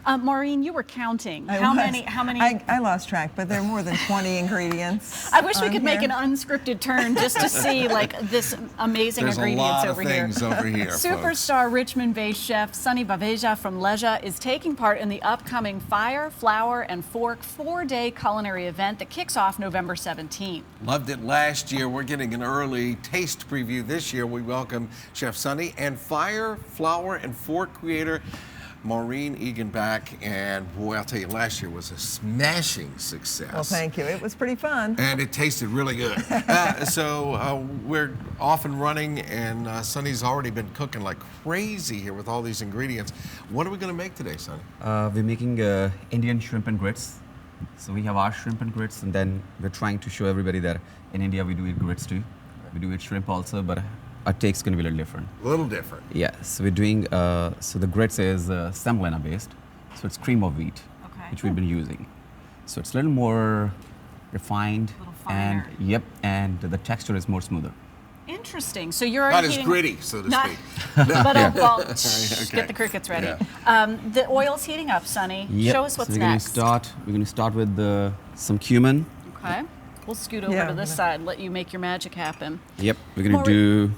Maureen, you were counting. How many? I lost track, but there are more than 20 ingredients. I wish we could make an unscripted turn just to see like this amazing ingredients over here. There's a lot of things over here. Superstar Richmond-based chef Sunny Baveja from Leja is taking part in the upcoming Fire, Flour, and Fork 4-day culinary event that kicks off November 17th. Loved it last year. We're getting an early taste preview this year. We welcome Chef Sunny and Fire, Flour, and Fork creator Maureen Egan back, and boy, I'll tell you, last year was a smashing success. Well, thank you. It was pretty fun. And it tasted really good. So we're off and running, and Sunny's already been cooking like crazy here with all these ingredients. What are we going to make today, Sunny? We're making Indian shrimp and grits. So we have our shrimp and grits, and then we're trying to show everybody that in India we do eat grits too. We do eat shrimp also, but our take's going to be a little different. A little different. Yeah, so we're doing, so the grits is semolina based, so it's cream of wheat, which we've been using. So it's a little more refined, and and the texture is more smoother. Interesting. So you're already not as gritty, so to speak. But get the crickets ready. Yeah. The oil's heating up, Sunny. Yep. Show us what's so next. We're going to start with some cumin. Okay. We'll scoot over to this side, let you make your magic happen. Yep. We're going to do.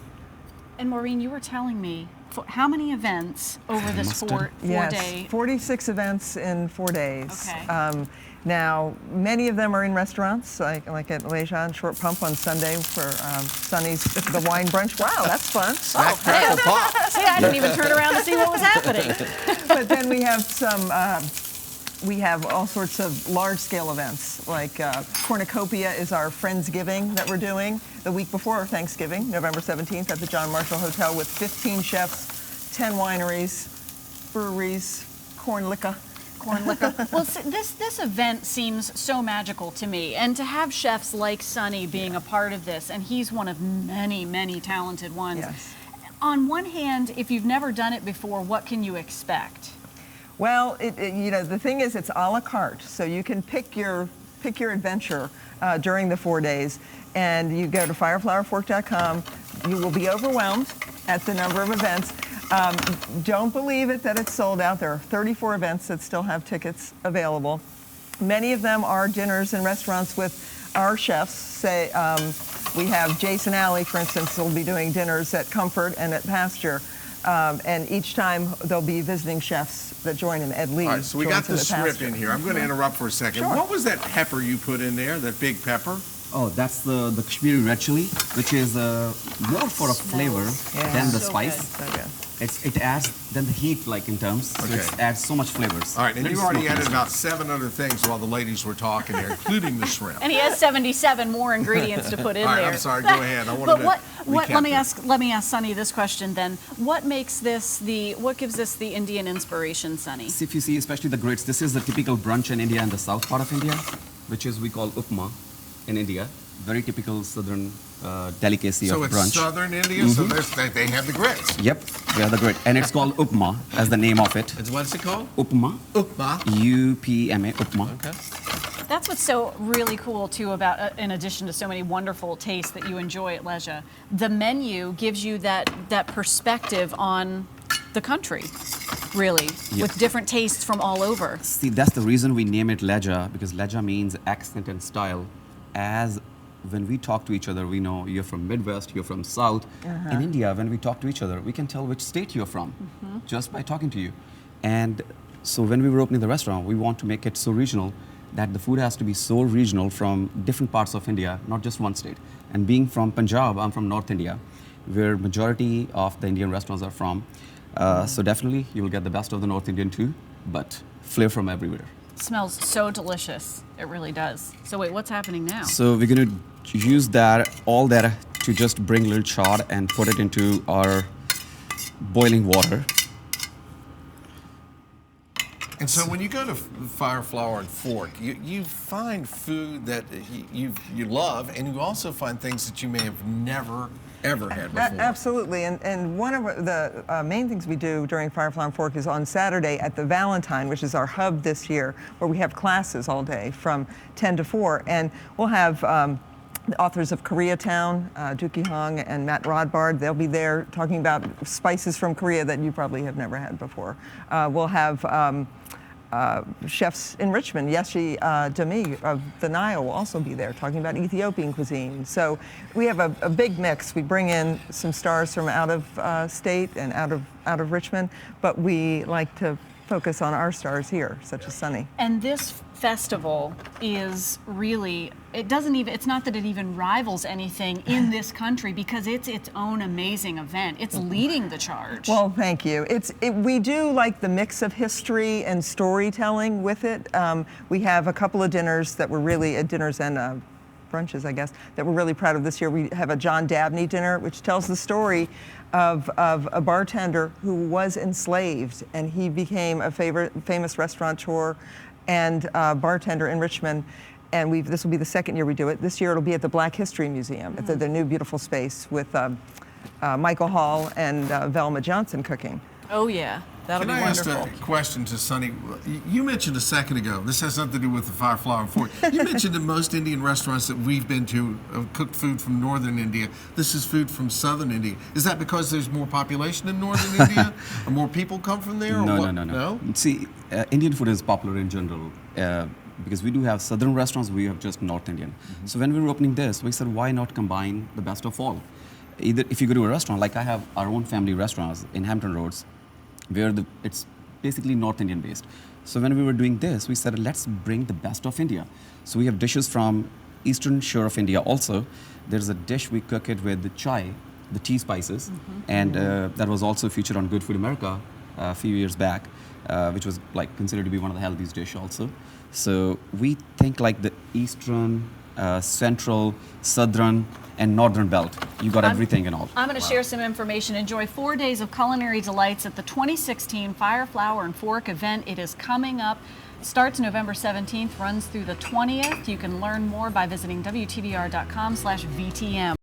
And Maureen, you were telling me how many events over this four-day? 46 events in 4 days. Okay. Now, many of them are in restaurants, like at Leja and Short Pump on Sunday for Sunny's The Wine Brunch. Wow, that's fun. Snack, crackle, pop. See, I didn't even turn around to see what was happening. But then we have we have all sorts of large-scale events, like Cornucopia is our Friendsgiving that we're doing the week before Thanksgiving, November 17th at the John Marshall Hotel with 15 chefs, 10 wineries, breweries, corn liquor. Well, this event seems so magical to me, and to have chefs like Sunny being a part of this, and he's one of many, many talented ones. Yes. On one hand, if you've never done it before, what can you expect? Well, the thing is, it's a la carte, so you can pick your adventure during the 4 days, and you go to fireflowerfork.com. You will be overwhelmed at the number of events. Don't believe it that it's sold out. There are 34 events that still have tickets available. Many of them are dinners in restaurants with our chefs. Say we have Jason Alley, for instance, will be doing dinners at Comfort and at Pasture. And each time there'll be visiting chefs that join him. Ed Lee. All right, so we got the script in here. I'm going to interrupt for a second. Sure. What was that pepper you put in there, that big pepper? Oh, that's the Kashmiri red chili, which is more for a flavor than the spice. So good. It adds then the heat, like in terms. So it adds so much flavors. All right, and you already added about 7 other things while the ladies were talking there, including the shrimp. And he has 77 more ingredients to put in All right, there. I'm sorry. Go ahead. I wanted let me ask Sunny this question then. What gives this the Indian inspiration, Sunny? See, if you see, especially the grits, this is the typical brunch in India and the south part of India, which is we call upma in India. Very typical southern delicacy of brunch. So it's southern India, so they have the grits. Yep, we have the grit. And it's called upma, as the name of it. What's it called? Upma. Upma. U-P-M-A, upma. Okay. That's what's so really cool, too, about, in addition to so many wonderful tastes that you enjoy at Leja, the menu gives you that perspective on the country, really, with different tastes from all over. See, that's the reason we name it Leja, because Leja means accent and style. As when we talk to each other, we know you're from Midwest, you're from South. In India, when we talk to each other, we can tell which state you're from just by talking to you. And so when we were opening the restaurant, we want to make it so regional that the food has to be so regional from different parts of India, not just one state. And being from Punjab, I'm from North India, where majority of the Indian restaurants are from. So definitely you will get the best of the North Indian too, but flair from everywhere. It smells so delicious. It really does. So wait, what's happening now? So we're going to use all that to just bring a little chard and put it into our boiling water. And so when you go to Fire, Flour, and Fork, you find food that you love, and you also find things that you may have never, ever had before. Absolutely. And one of the main things we do during Fire, Flour, and Fork is on Saturday at the Valentine, which is our hub this year, where we have classes all day from 10 to 4. And we'll have the authors of Koreatown, Dookie Hong and Matt Rodbard. They'll be there talking about spices from Korea that you probably have never had before. We'll have chefs in Richmond, Yeshi Dami of the Nile, will also be there talking about Ethiopian cuisine. So we have a big mix. We bring in some stars from out of state and out of Richmond, but we like to focus on our stars here, such as Sunny. And this festival is really, it's not that it even rivals anything in this country, because it's its own amazing event. It's leading the charge. Well, thank you. We do like the mix of history and storytelling with it. We have a couple of dinners that were really, dinners and brunches, I guess, that we're really proud of this year. We have a John Dabney dinner, which tells the story of a bartender who was enslaved, and he became a famous restaurateur and bartender in Richmond. And this will be the second year we do it. This year it'll be at the Black History Museum, at the new beautiful space with Michael Hall and Velma Johnson cooking. Oh yeah, that'll Can be I ask wonderful. a question to Sunny? You mentioned a second ago, this has something to do with the fire, flour, and fork. You mentioned that most Indian restaurants that we've been to cook food from northern India. This is food from southern India. Is that because there's more population in northern India? Or more people come from there? Or No, what? no. See, Indian food is popular in general. Because we do have southern restaurants, we have just North Indian. So when we were opening this, we said, why not combine the best of all? Either if you go to a restaurant, like I have our own family restaurants in Hampton Roads, where it's basically North Indian based. So when we were doing this, we said, let's bring the best of India. So we have dishes from eastern shore of India also. There's a dish we cook it with the chai, the tea spices, and that was also featured on Good Food America a few years back, which was like considered to be one of the healthiest dish also. So we think like the eastern, central, southern, and northern belt. You got everything and all. I'm going to share some information. Enjoy 4 days of culinary delights at the 2016 Fire, Flour, and Fork event. It is coming up. Starts November 17th, runs through the 20th. You can learn more by visiting WTVR.com/VTM.